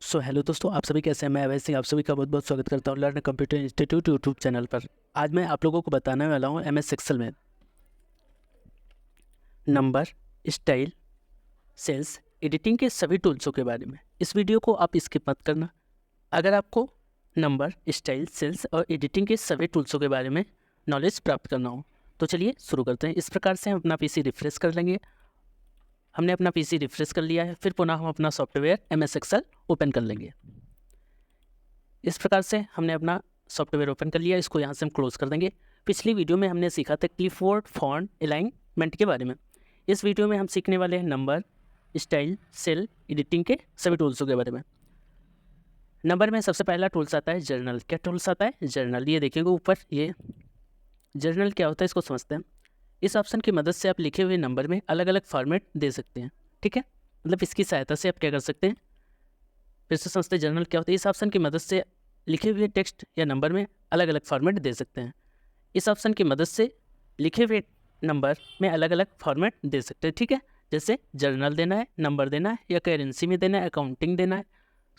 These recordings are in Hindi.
सो हेलो दोस्तों, आप सभी कैसे हैं। मैं अभय सिंह आप सभी का बहुत बहुत स्वागत करता हूँ learn computer institute YouTube channel पर। आज मैं आप लोगों को बताने वाला हूँ MS एक्सेल में नंबर, स्टाइल, सेल्स, एडिटिंग के सभी टूल्सों के बारे में। इस वीडियो को आप स्किप मत करना। अगर आपको नंबर, स्टाइल, सेल्स और एडिटिंग के सभी टूल्सों के बारे में नॉलेज प्राप्त करना हो तो चलिए शुरू करते हैं। इस प्रकार से हम अपना PC रिफ्रेश कर लेंगे। हमने अपना PC रिफ्रेश कर लिया है। फिर पुनः हम अपना सॉफ्टवेयर MS एक्सेल ओपन कर लेंगे। इस प्रकार से हमने अपना सॉफ्टवेयर ओपन कर लिया। इसको यहाँ से हम क्लोज कर देंगे। पिछली वीडियो में हमने सीखा था क्लिपबोर्ड फॉन्ट अलाइनमेंट के बारे में। इस वीडियो में हम सीखने वाले हैं नंबर, स्टाइल, सेल, एडिटिंग के सभी टूल्सों के बारे में। नंबर में सबसे पहला टूल्स आता है जर्नल। क्या टूल्स आता है? जर्नल। ये देखिएगा ऊपर, ये जर्नल क्या होता है इसको समझते हैं। इस ऑप्शन की मदद से आप लिखे हुए नंबर में अलग अलग फॉर्मेट दे सकते हैं। ठीक है, मतलब इसकी सहायता से आप क्या कर सकते हैं, फिर से समझते हैं जर्नल क्या होता है। इस ऑप्शन की मदद से लिखे हुए टेक्स्ट या नंबर में अलग अलग फॉर्मेट दे सकते हैं। इस ऑप्शन की मदद से लिखे हुए नंबर में अलग अलग फॉर्मेट दे सकते हैं। ठीक है, जैसे जर्नल देना है, नंबर देना है, या करेंसी में देना है, अकाउंटिंग देना है,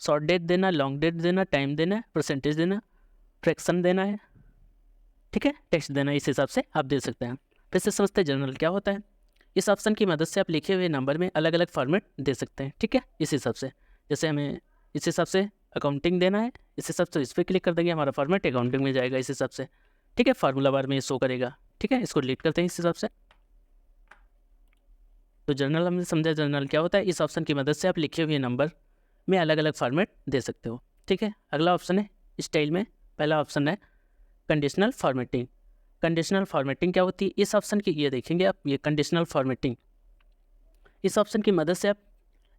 शॉर्ट डेट देना, लॉन्ग डेट देना, टाइम देना है, परसेंटेज देना, फ्रैक्शन देना है, ठीक है, टेक्स्ट देना है। इस हिसाब से आप दे सकते हैं। फिर से समझते हैं जर्नल क्या होता है। इस ऑप्शन की मदद से आप लिखे हुए नंबर में अलग अलग फॉर्मेट दे सकते हैं। ठीक है, इस हिसाब से जैसे हमें इस हिसाब से अकाउंटिंग देना है, इस हिसाब से इस पर क्लिक कर देंगे, हमारा फॉर्मेट अकाउंटिंग में जाएगा इस हिसाब से। ठीक है, फार्मूला बार में ये शो करेगा। ठीक है, इसको डिलीट करते हैं इस हिसाब से। तो जर्नल हमने समझा जर्नल क्या होता है। इस ऑप्शन की मदद से आप लिखे हुए नंबर में अलग अलग फॉर्मेट दे सकते हो। ठीक है, अगला ऑप्शन है स्टाइल में। पहला ऑप्शन है कंडीशनल फॉर्मेटिंग। कंडीशनल फॉर्मेटिंग क्या होती है? इस ऑप्शन की ये देखेंगे आप, ये कंडीशनल फॉर्मेटिंग, इस ऑप्शन की मदद से आप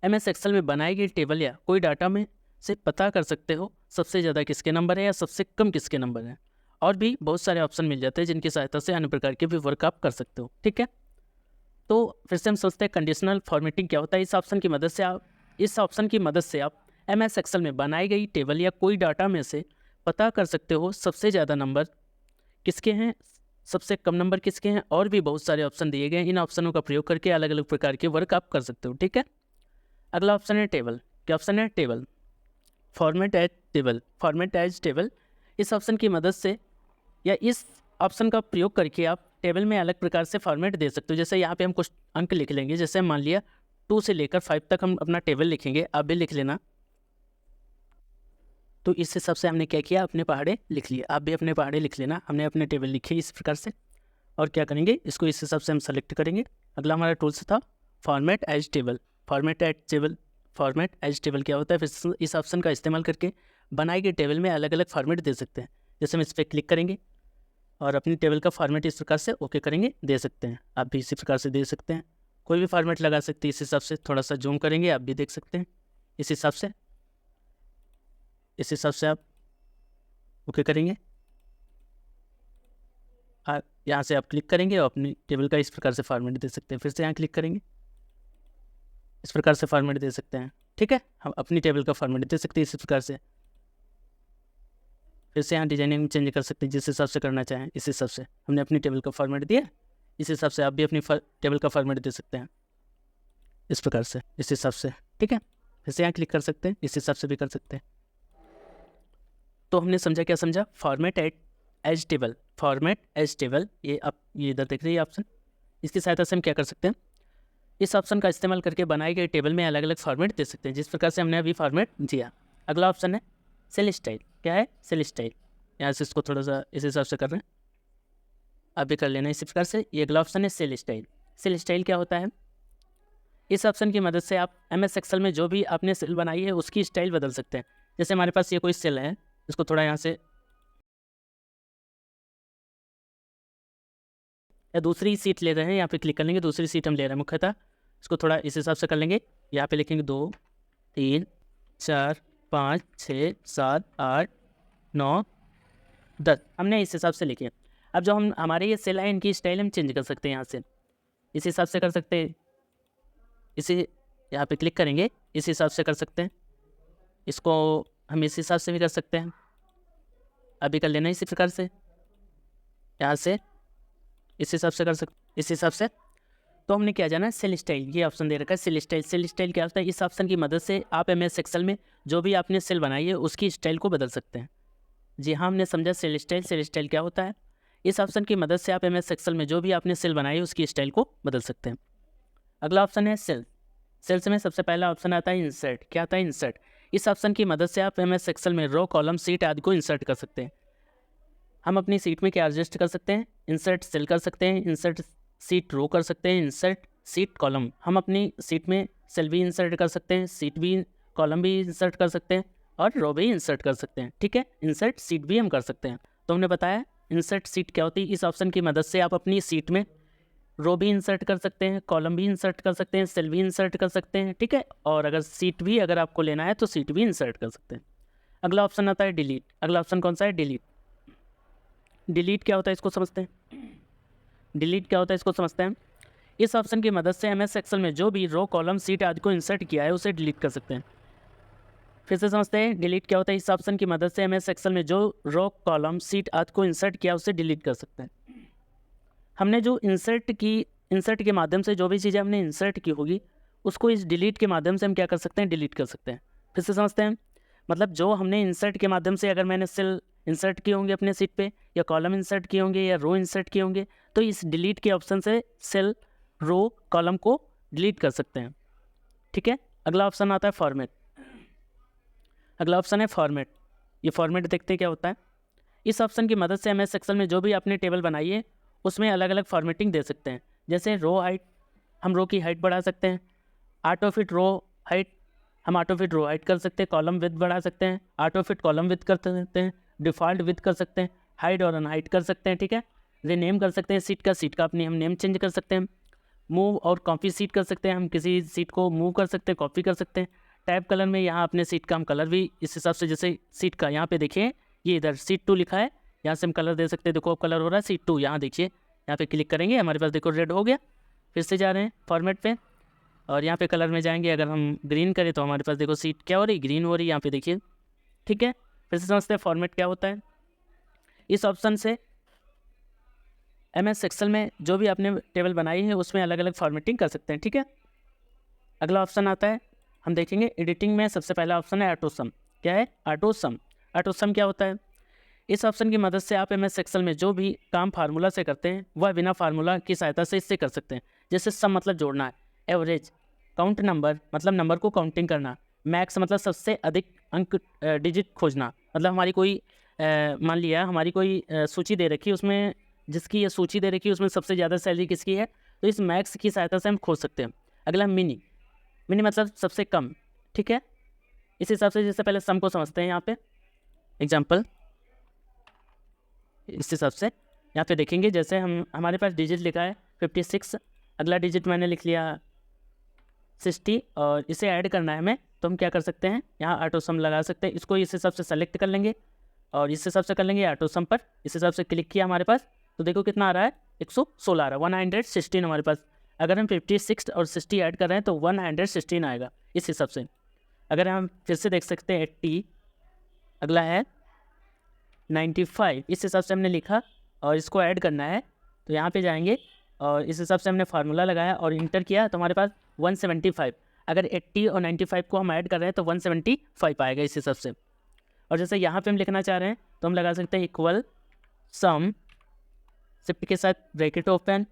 MS एक्सेल में बनाई गई टेबल या कोई डाटा में से पता कर सकते हो सबसे ज़्यादा किसके नंबर है या सबसे कम किसके नंबर हैं। और भी बहुत सारे ऑप्शन मिल जाते हैं जिनकी सहायता से अन्य प्रकार के भी वर्क आप कर सकते हो। ठीक है, तो फिर से हम सोचते हैं कंडीशनल फॉर्मेटिंग क्या होता है। इस ऑप्शन की मदद से आप MS एक्सेल में बनाई गई टेबल या कोई डाटा में से पता कर सकते हो सबसे ज़्यादा नंबर किसके हैं, सबसे कम नंबर किसके हैं। और भी बहुत सारे ऑप्शन दिए गए हैं। इन ऑप्शनों का प्रयोग करके अलग अलग प्रकार के वर्क आप कर सकते हो। ठीक है, अगला ऑप्शन है टेबल। क्या ऑप्शन है? Table. Format as table. Format as table, इस ऑप्शन की मदद से या इस ऑप्शन का प्रयोग करके आप टेबल में अलग प्रकार से फॉर्मेट दे सकते हो। जैसे यहाँ पे हम कुछ अंक लिख लेंगे, जैसे मान लिया 2 से लेकर 5 तक हम अपना टेबल लिखेंगे। आप भी लिख लेना। तो इस हिसाब से हमने क्या किया, अपने पहाड़े लिख लिए। आप भी अपने पहाड़े लिख लेना। हमने अपने टेबल लिखे इस प्रकार से। और क्या करेंगे, इसको इस हिसाब से हम सेलेक्ट करेंगे। अगला हमारा टूल्स था format as table. Format as table. Format as table क्या होता है? फिर इस ऑप्शन का इस्तेमाल करके बनाए गए टेबल में अलग अलग फॉर्मेट दे सकते हैं। जैसे हम इस पर क्लिक करेंगे और अपनी टेबल का फॉर्मेट इस प्रकार से ओके करेंगे, दे सकते हैं। आप भी इसी प्रकार से दे सकते हैं, कोई भी फॉर्मेट लगा सकते हैं। इस हिसाब से थोड़ा सा जूम करेंगे, आप भी देख सकते हैं। इस हिसाब से आप ओके करेंगे। यहाँ से आप क्लिक करेंगे और अपनी टेबल का इस प्रकार से फॉर्मेट दे सकते हैं। फिर से यहाँ क्लिक करेंगे, इस प्रकार से फॉर्मेट दे सकते हैं। ठीक है, हम अपनी टेबल का फॉर्मेट दे सकते हैं इस प्रकार से। फिर से यहाँ डिजाइनिंग चेंज कर सकते हैं जिस हिसाब से करना चाहें। इस हिसाब से हमने अपनी टेबल का फॉर्मेट दिया, इस हिसाब से आप भी अपनी टेबल का फॉर्मेट दे सकते हैं इस प्रकार से, इस हिसाब से। ठीक है, फिर से यहाँ क्लिक कर सकते हैं, इस हिसाब से भी कर सकते हैं। तो हमने समझा, क्या समझा? Format as table. Format as table, ये आप ये इधर देख रही है ऑप्शन। इसकी सहायता से हम क्या कर सकते हैं, इस ऑप्शन का इस्तेमाल करके बनाए गए टेबल में अलग अलग फॉर्मेट दे सकते हैं जिस प्रकार से हमने अभी फॉर्मेट दिया। अगला ऑप्शन है सेल स्टाइल। क्या है? Cell style. यहाँ से इसको थोड़ा सा इस हिसाब से कर रहे हैं, आप भी कर लेना इसी प्रकार से। ये अगला ऑप्शन है सेल स्टाइल। सेल स्टाइल क्या होता है? इस ऑप्शन की मदद से आप MS एक्सेल में जो भी आपने सेल बनाई है उसकी स्टाइल बदल सकते हैं। जैसे हमारे पास ये कोई सेल है, इसको थोड़ा यहाँ से या दूसरी सीट ले रहे हैं, यहाँ पे क्लिक कर लेंगे। दूसरी सीट हम ले रहे हैं मुख्यतः, इसको थोड़ा इस हिसाब से कर लेंगे। यहाँ पे लिखेंगे 2 3 4 5 6 7 8 9 10। हमने इस हिसाब से लिखे। अब जो हम हमारे ये सेल है इनकी स्टाइल हम चेंज कर सकते हैं। यहाँ से इस हिसाब से कर सकते हैं, इसी यहाँ पे क्लिक करेंगे, इस हिसाब से कर सकते हैं। इसको हम इस हिसाब से भी कर सकते हैं, अभी कर लेना इसी प्रकार से। यहाँ से इस हिसाब से कर सकते, इस हिसाब से। तो हमने क्या जाना है, सेल स्टाइल, ये ऑप्शन दे रखा है सेल स्टाइल। सेल स्टाइल क्या होता है, इस ऑप्शन की मदद से आप MS एक्सेल में जो भी आपने सेल बनाई है उसकी स्टाइल को बदल सकते हैं। जी हाँ, हमने समझा सेल स्टाइल। सेल स्टाइल क्या होता है, इस ऑप्शन की मदद से आप MS एक्सेल में जो भी आपने सेल बनाई है उसकी स्टाइल को बदल सकते हैं। अगला ऑप्शन है सेल। सेल्स में सबसे पहला ऑप्शन आता है इंसर्ट। क्या आता है, इंसर्ट। इस ऑप्शन की मदद से आप MS एक्सेल में रो, कॉलम, सीट आदि को इंसर्ट कर सकते हैं। हम अपनी सीट में क्या एडजस्ट कर सकते हैं, इंसर्ट सेल कर सकते हैं, इंसर्ट सीट रो कर सकते हैं, इंसर्ट सीट कॉलम। हम अपनी सीट में सेल भी इंसर्ट कर सकते हैं, सीट भी, कॉलम भी इंसर्ट कर सकते हैं और रो भी इंसर्ट कर सकते हैं। ठीक है, इंसर्ट सीट भी हम कर सकते हैं। तो हमने बताया इंसर्ट सीट क्या होती है। इस ऑप्शन की मदद से आप अपनी सीट में रो भी इंसर्ट कर सकते हैं, कॉलम भी इंसर्ट कर सकते हैं, सेल भी इंसर्ट कर सकते हैं। ठीक है, और अगर सीट भी अगर आपको लेना है तो सीट भी इंसर्ट कर सकते हैं। अगला ऑप्शन आता है डिलीट। अगला ऑप्शन कौन सा है, डिलीट। डिलीट क्या होता है इसको समझते हैं। डिलीट क्या होता है इसको समझते हैं। इस ऑप्शन की मदद से MS एक्सेल में जो भी रो, कॉलम, सीट आदि को इंसर्ट किया है उसे डिलीट कर सकते हैं। फिर से समझते हैं, डिलीट क्या होता है। इस ऑप्शन की मदद से MS एक्सेल में जो रो, कॉलम, सीट आदि को इंसर्ट किया उसे डिलीट कर सकते हैं। हमने जो इंसर्ट के माध्यम से जो भी चीज़ें हमने इंसर्ट की होगी उसको इस डिलीट के माध्यम से हम क्या कर सकते हैं, डिलीट कर सकते हैं। फिर से समझते हैं, मतलब जो हमने इंसर्ट के माध्यम से अगर मैंने सेल इंसर्ट किए होंगे अपने सीट पे, या कॉलम इंसर्ट किए होंगे, या रो इंसर्ट किए होंगे, तो इस डिलीट के ऑप्शन से सेल, रो, कॉलम को डिलीट कर सकते हैं। ठीक है, अगला ऑप्शन आता है फॉर्मेट। अगला ऑप्शन है फॉर्मेट। ये फॉर्मेट देखते हैं क्या होता है। इस ऑप्शन की मदद से MS एक्सेल में जो भी आपने टेबल बनाई है उसमें अलग अलग फॉर्मेटिंग दे सकते हैं। जैसे रो हाइट, हम रो की हाइट बढ़ा सकते हैं। ऑटो फिट रो हाइट, हम ऑटो फिट रो हाइट कर सकते हैं। कॉलम विड्थ बढ़ा सकते हैं, ऑटो फिट कॉलम विड्थ कर सकते हैं। डिफ़ॉल्ट विड्थ कर सकते हैं, हाइड और अनहाइट कर सकते हैं। ठीक है, रीनेम कर सकते हैं सीट का अपनी हम नेम चेंज कर सकते हैं। मूव और कॉपी सीट कर सकते हैं, हम किसी सीट को मूव कर सकते हैं, कॉपी कर सकते हैं। टाइप कलर में यहाँ अपने सीट का हम कलर भी इस हिसाब से, जैसे सीट का यहाँ पे देखिए, ये इधर सीट 2 लिखा है, यहाँ से हम कलर दे सकते हैं। देखो अब कलर हो रहा है सीट 2, यहाँ देखिए, यहाँ पे क्लिक करेंगे हमारे पास देखो रेड हो गया। फिर से जा रहे हैं फॉर्मेट पे और यहाँ पे कलर में जाएंगे, अगर हम ग्रीन करें तो हमारे पास देखो सीट क्या हो रही, ग्रीन हो रही है, यहाँ पे देखिए। ठीक है, फिर से समझते हैं फॉर्मेट क्या होता है। इस ऑप्शन से MS एक्सेल में जो भी आपने टेबल बनाई है उसमें अलग अलग फॉर्मेटिंग कर सकते हैं। ठीक है, अगला ऑप्शन आता है, हम देखेंगे एडिटिंग में सबसे पहला ऑप्शन है ऑटो सम। क्या है, ऑटो सम। ऑटो सम क्या होता है, इस ऑप्शन की मदद से आप MS एक्सेल में जो भी काम फार्मूला से करते हैं वह बिना फार्मूला की सहायता से इससे कर सकते हैं। जैसे सम मतलब जोड़ना है, एवरेज, काउंट नंबर मतलब नंबर को काउंटिंग करना, मैक्स मतलब सबसे अधिक अंक डिजिट खोजना। मतलब हमारी कोई मान लिया हमारी कोई सूची दे रखी है, उसमें जिसकी ये सूची दे रखी है उसमें सबसे ज़्यादा सैलरी किसकी है, तो इस मैक्स की सहायता से हम खोज सकते हैं। अगला मिनी। मिनी मतलब सबसे कम। ठीक है, इस हिसाब से जैसे पहले सम को समझते हैं, यहाँ पे एग्जांपल इस हिसाब से यहाँ पे देखेंगे, जैसे हमारे पास डिजिट लिखा है 56, अगला डिजिट मैंने लिख लिया 60 और इसे ऐड करना है हमें, तो हम क्या कर सकते हैं, यहाँ ऑटो सम लगा सकते हैं। इसको इस हिसाब से सेलेक्ट कर लेंगे और इस हिसाब से कर लेंगे ऑटो सम पर, इस हिसाब से क्लिक किया हमारे पास, तो देखो कितना आ रहा है, 116 आ रहा है, 116 हमारे पास। अगर हम 56 और 60 ऐड कर रहे हैं तो 116 आएगा इस हिसाब से। अगर हम फिर से देख सकते हैं 80, अगला है 95, इस हिसाब से हमने लिखा और इसको ऐड करना है, तो यहाँ पे जाएंगे और इस हिसाब से हमने फार्मूला लगाया और इंटर किया तो हमारे पास 175। अगर 80 और 95 को हम ऐड कर रहे हैं तो 175 आएगा इस हिसाब से। और जैसे यहाँ पे हम लिखना चाह रहे हैं तो हम लगा सकते हैं इक्वल सम, शिफ्ट के साथ ब्रैकेट ओपन,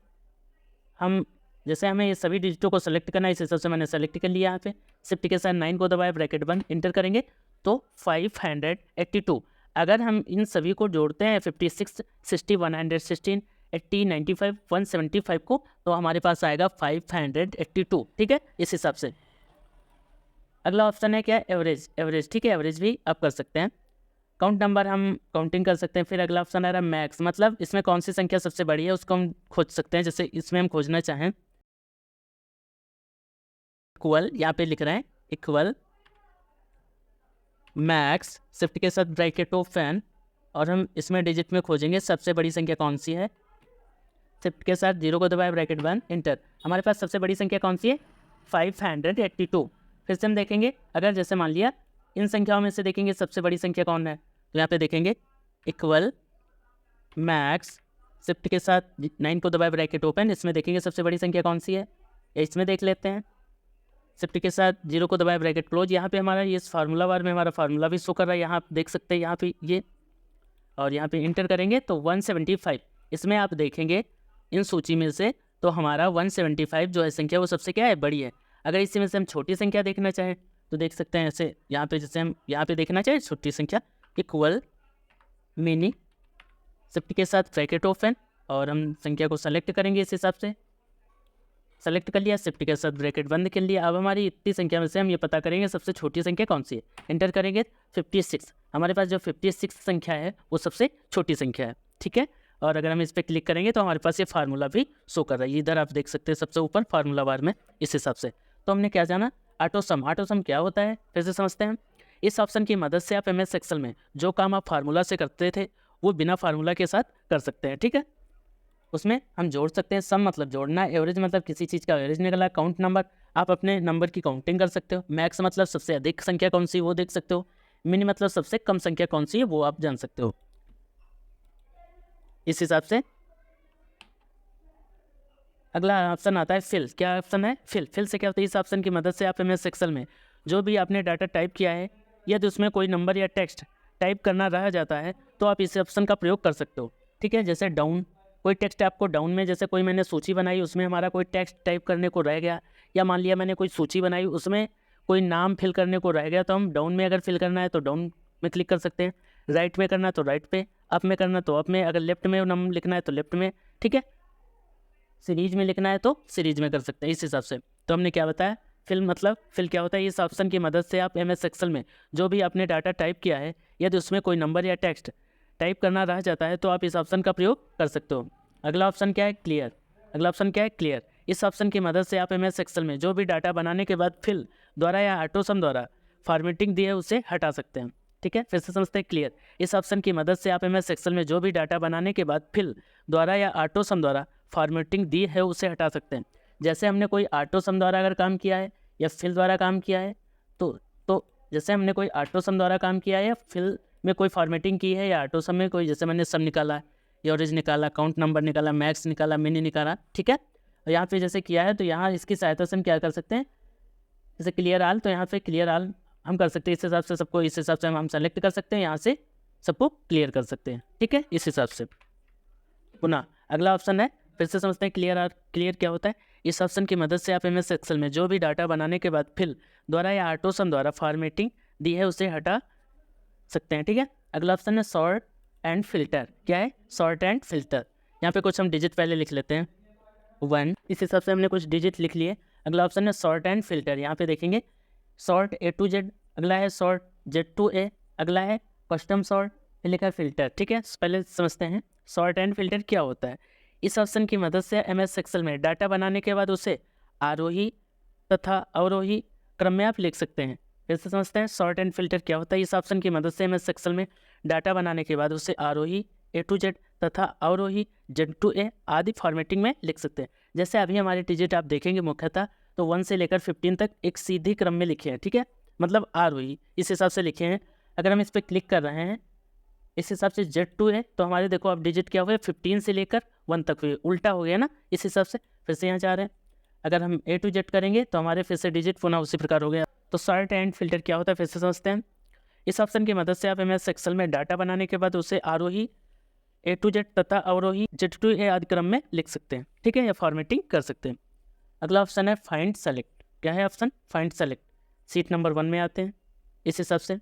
हम जैसे हमें ये सभी डिजिटों को सेलेक्ट करना है इस हिसाब से मैंने सेलेक्ट कर लिया। यहाँ पे शिफ्ट के साथ 9 को दबाए, ब्रैकेट बंद, इंटर करेंगे तो 582। अगर हम इन सभी को जोड़ते हैं 56, 60, 116, 80, 95, 175 को, तो हमारे पास आएगा 582। ठीक है, इस हिसाब से। अगला ऑप्शन है क्या, एवरेज। एवरेज, ठीक है, एवरेज भी आप कर सकते हैं। काउंट नंबर, हम काउंटिंग कर सकते हैं। फिर अगला ऑप्शन आ रहा है मैक्स, मतलब इसमें कौन सी संख्या सबसे बड़ी है उसको हम खोज सकते हैं। जैसे इसमें हम खोजना चाहें इक्वल, यहाँ पे लिख रहे हैं इक्वल मैक्स, शिफ्ट के साथ ब्रैकेट ओपन, और हम इसमें डिजिट में खोजेंगे सबसे बड़ी संख्या कौन सी है, शिफ्ट के साथ 0 को दबाए, ब्रैकेट बंद, इंटर। हमारे पास सबसे बड़ी संख्या कौन सी है, 582। फिर से हम देखेंगे, अगर जैसे मान लिया इन संख्याओं में से देखेंगे सबसे बड़ी संख्या कौन है, तो यहाँ पे देखेंगे इक्वल मैक्स, शिफ्ट के साथ 9 को दबाए ब्रैकेट ओपन, इसमें देखेंगे सबसे बड़ी संख्या कौन सी है, इसमें देख लेते हैं। शिफ्ट के साथ 0 को दबाए ब्रैकेट क्लोज, यहाँ पे हमारा ये फार्मूला बार में हमारा फार्मूला भी शो कर रहा है, यहाँ आप देख सकते हैं यहाँ पे ये, और यहाँ पे इंटर करेंगे तो 175। इसमें आप देखेंगे इन सूची में से तो हमारा 175 जो है संख्या वो सबसे क्या है, बड़ी है। अगर इसी में से हम छोटी संख्या देखना चाहें तो देख सकते हैं ऐसे, यहाँ पे जैसे हम यहाँ पे देखना चाहें छोटी संख्या इक्वल मिनी, शिफ्ट के साथ ब्रैकेट ओपन, और हम संख्या को सेलेक्ट करेंगे इस हिसाब से, सेलेक्ट कर लिया, शिफ्ट के साथ ब्रैकेट बंद कर लिया। अब हमारी इतनी संख्या में से हम ये पता करेंगे सबसे छोटी संख्या कौन सी है, इंटर करेंगे 56। हमारे पास जो 56 संख्या है वो सबसे छोटी संख्या है, ठीक है। और अगर हम इस पर क्लिक करेंगे तो हमारे पास ये फार्मूला भी शो कर रहा है, इधर आप देख सकते हैं सबसे ऊपर फार्मूला बार में, इस हिसाब से। तो हमने क्या जाना, ऑटोसम। ऑटोसम क्या होता है फिर से समझते हैं। इस ऑप्शन की मदद से आप MS एक्सेल में जो काम आप फार्मूला से करते थे वो बिना फार्मूला के साथ कर सकते हैं, ठीक है। उसमें हम जोड़ सकते हैं, सम मतलब जोड़ना, एवरेज मतलब किसी चीज़ का एवरेज निकला, काउंट नंबर आप अपने नंबर की काउंटिंग कर सकते हो, मैक्स मतलब सबसे अधिक संख्या कौन सी वो देख सकते हो, मिनी मतलब सबसे कम संख्या कौन सी है वो आप जान सकते हो। इस हिसाब से अगला ऑप्शन आता है फिल। क्या ऑप्शन है, फिल। फिल से क्या होता है, इस ऑप्शन की मदद से आप MS एक्सेल में जो भी आपने डाटा टाइप किया है, यदि उसमें कोई नंबर या टेक्स्ट टाइप करना रह जाता है तो आप इस ऑप्शन का प्रयोग कर सकते हो, ठीक है। जैसे डाउन, कोई टेक्स्ट आपको डाउन में, जैसे कोई मैंने सूची बनाई उसमें हमारा कोई टेक्स्ट टाइप करने को रह गया, या मान लिया मैंने कोई सूची बनाई उसमें कोई नाम फिल करने को रह गया, तो हम डाउन में अगर फिल करना है तो डाउन में क्लिक कर सकते हैं, राइट में करना है तो राइट पे, अप में करना तो अप में, अगर लेफ्ट में नाम लिखना है तो लेफ्ट में, ठीक है। सीरीज में लिखना है तो सीरीज में कर सकते हैं, इस हिसाब से। तो हमने क्या बताया, फिल मतलब फिल क्या होता है, इस ऑप्शन की मदद से आप MS एक्सेल में जो भी आपने डाटा टाइप किया है यदि उसमें कोई नंबर या टेक्स्ट टाइप करना रह जाता है तो आप इस ऑप्शन का प्रयोग कर सकते हो। अगला ऑप्शन क्या है, क्लियर। अगला ऑप्शन क्या है, क्लियर। इस ऑप्शन की मदद से आप MS एक्सेल में जो भी डाटा बनाने के बाद फिल द्वारा या ऑटोसम द्वारा फॉर्मेटिंग दी है उसे हटा सकते हैं, ठीक है। फिर से समझते हैं, क्लियर। इस ऑप्शन की मदद से आप MS एक्सेल में जो भी डाटा बनाने के बाद फिल द्वारा या ऑटोसम द्वारा फॉर्मेटिंग दी है उसे हटा सकते हैं। जैसे हमने कोई ऑटोसम द्वारा अगर काम किया है या फिल द्वारा काम किया है तो जैसे हमने कोई ऑटोसम द्वारा काम किया है या फिल में कोई फॉर्मेटिंग की है या ऑटोसम में कोई, जैसे मैंने सम निकाला, एवरेज निकाला, काउंट नंबर निकाला, मैक्स निकाला, मिनी निकाला, ठीक है। और यहाँ पे जैसे किया है तो यहाँ इसकी सहायता से हम क्या कर सकते हैं, जैसे क्लियर आल, तो यहाँ पे क्लियर आल हम कर सकते हैं, इस हिसाब से सबको, इस हिसाब से हम सेलेक्ट कर सकते हैं, यहाँ से सबको क्लियर कर सकते हैं, ठीक है, इस हिसाब से। पुनः अगला ऑप्शन है, फिर से समझते हैं क्लियर आल। क्लियर क्या होता है, इस ऑप्शन की मदद से आप MS एक्सेल में जो भी डाटा बनाने के बाद फिल द्वारा या ऑटोसम द्वारा फॉर्मेटिंग दी है उसे हटा सकते हैं, ठीक है। अगला ऑप्शन है सॉर्ट एंड फिल्टर। क्या है, सॉर्ट एंड फिल्टर। यहाँ पे कुछ हम डिजिट पहले लिख लेते हैं 1, इस हिसाब से हमने कुछ डिजिट लिख लिए। अगला ऑप्शन है सॉर्ट एंड फिल्टर। यहाँ पे देखेंगे सॉर्ट A to Z, अगला है सॉर्ट Z to A, अगला है कस्टम सॉर्ट, फिर लिखा है फिल्टर, ठीक है। पहले समझते हैं सॉर्ट एंड फिल्टर क्या होता है। इस ऑप्शन की मदद से MS एक्सेल में डाटा बनाने के बाद उसे आरोही तथा अवरोही क्रम में आप लिख सकते हैं। फिर से समझते हैं सॉर्ट एंड फिल्टर क्या होता है। इस ऑप्शन की मदद से MS एक्सेल में डाटा बनाने के बाद उसे आरोही A to Z तथा अवरोही Z to A आदि फॉर्मेटिंग में लिख सकते हैं। जैसे अभी हमारे डिजिट आप देखेंगे मुख्यतः तो 1 से लेकर 15 तक एक सीधी क्रम में लिखे हैं, ठीक है, मतलब आरोही इस हिसाब से लिखे हैं। अगर हम इस पर क्लिक कर रहे हैं इस हिसाब से Z to A तो हमारे देखो अब डिजिट क्या हुए, 15 से लेकर 1 तक हुए, उल्टा हो गया ना, इस हिसाब से। फिर से यहाँ जा रहे हैं, अगर हम A to Z करेंगे तो हमारे फिर से डिजिट पुनः उसी प्रकार हो गया। तो सॉर्ट एंड फिल्टर क्या होता है फिर से समझते हैं। इस ऑप्शन की मदद से आप MS एक्सेल में डाटा बनाने के बाद उसे आरोही A to Z तथा अवरोही Z to A आदि क्रम में लिख सकते हैं, ठीक है, या फॉर्मेटिंग कर सकते हैं। अगला ऑप्शन है फाइंड सेलेक्ट। क्या है option, find select. Seat number 1 में आते हैं इस हिसाब से।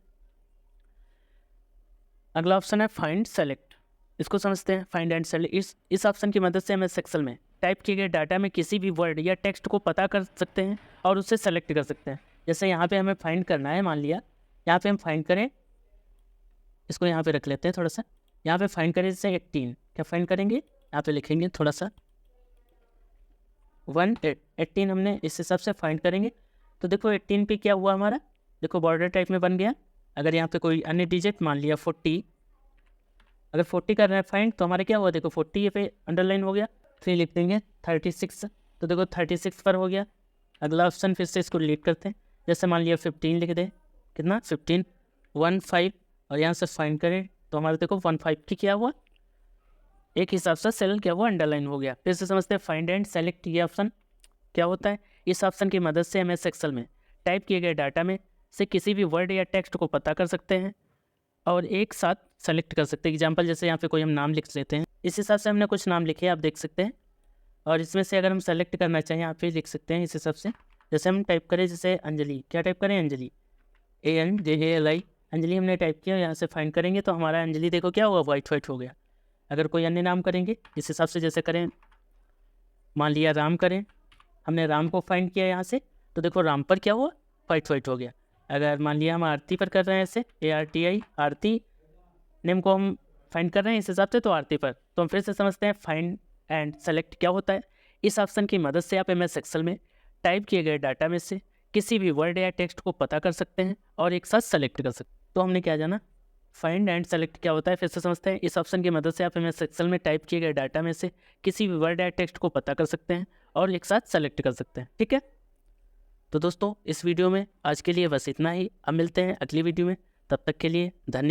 अगला ऑप्शन है फाइंड सेलेक्ट, इसको समझते हैं। फाइंड एंड सेलेक्ट, इस ऑप्शन की मदद से MS एक्सेल में टाइप किए गए डाटा में किसी भी वर्ड या टेक्स्ट को पता कर सकते हैं और उसे सेलेक्ट कर सकते हैं। जैसे यहाँ पे हमें फाइंड करना है, मान लिया यहाँ पे हम फाइंड करें, इसको यहाँ पे रख लेते हैं थोड़ा सा, यहाँ पे फाइंड करें जैसे 18, क्या फाइंड करेंगे, यहाँ पे लिखेंगे थोड़ा सा 18 हमने इस हिसाब से फाइंड करेंगे। तो देखो 18 पे क्या हुआ हमारा, देखो बॉर्डर टाइप में बन गया। अगर यहाँ पे कोई अन्य डिजिट मान लिया 40, अगर 40 कर रहे हैं फाइंड तो हमारे क्या हुआ, देखो 40 ये पे अंडरलाइन हो गया, फिर लिख देंगे 36, तो देखो 36 पर हो गया। अगला ऑप्शन फिर से इसको डिलीट करते हैं, जैसे मान लिया 15 लिख दे, कितना 15 और यहाँ से फाइंड करें तो हमारे देखो 15 की क्या हुआ एक हिसाब से सेल क्या हुआ, अंडरलाइन हो गया। फिर से समझते हैं फाइंड एंड सेलेक्ट, ये ऑप्शन क्या होता है। इस ऑप्शन की मदद से MS एक्सेल में टाइप किए गए डाटा में से किसी भी वर्ड या टेक्स्ट को पता कर सकते हैं और एक साथ सेलेक्ट कर सकते हैं। एग्जाम्पल जैसे यहाँ पे कोई हम नाम लिख लेते हैं, इस हिसाब से हमने कुछ नाम लिखे आप देख सकते हैं, और इसमें से अगर हम सेलेक्ट करना चाहें आप भी लिख सकते हैं इस हिसाब से। जैसे हम टाइप करें, जैसे अंजलि, क्या टाइप करें, अंजलि, ANJALI, अंजलि हमने टाइप किया, यहाँ से फाइंड करेंगे तो हमारा अंजलि देखो क्या हुआ, वाइट हो गया। अगर कोई अन्य नाम करेंगे इस हिसाब से, जैसे करें मान लिया राम करें, हमने राम को फाइंड किया यहाँ से तो देखो राम पर क्या हुआ, वाइट हो गया। अगर मान लिया हम आरती पर कर रहे हैं, ऐसे ARTI, आरती नेम को हम फाइंड कर रहे हैं इस हिसाब से, तो आरती पर। तो हम फिर से समझते हैं फाइंड एंड सेलेक्ट क्या होता है। इस ऑप्शन की मदद से आप MS एक्सेल में टाइप किए गए डाटा में से किसी भी वर्ड या टेक्स्ट को पता कर सकते हैं और एक साथ सेलेक्ट कर सकते हैं। तो हमने क्या जाना, फाइंड एंड सेलेक्ट क्या होता है, फिर से समझते हैं। इस ऑप्शन की मदद से आप MS एक्सेल में टाइप किए गए डाटा में से किसी भी वर्ड या टेक्स्ट को पता कर सकते हैं और एक साथ सेलेक्ट कर सकते हैं। ठीक है, तो दोस्तों इस वीडियो में आज के लिए बस इतना ही। अब मिलते हैं अगली वीडियो में, तब तक के लिए धन्यवाद।